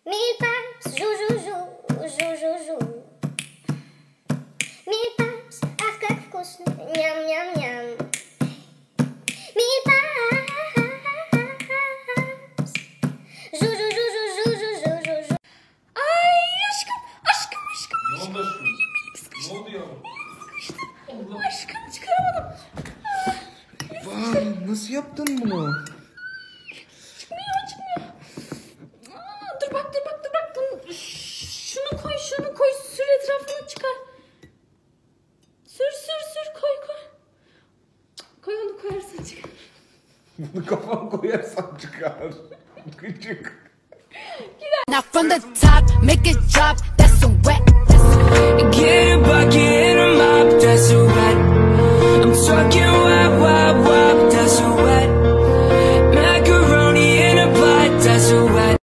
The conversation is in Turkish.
Mille passe, jou, jou, jou, jou, jou, jou. Mille passe, ах, как вкусно, ням, ням, ням. Mille passe, jou, jou, jou, jou, jou, jou, jou, jou. Ay aşkım, aşkım, aşkım. Ne oldu aşkım? Ne oldu yavrum? Aşkım çıkaramadım. Vay, nasıl yaptın bunu? Çıkmıyor. Dur bak. Şunu koy. Sür etrafını çıkar. Sür koy. Koy onu koyarsın çıkar. Bunu kafana koyarsan çıkar. Küçük. Now from the top, make it drop. That's a wet. Get a bucket and a mop, that's a wet. I'm talking wop, that's a wet. Macaroni in a pot, that's a wet.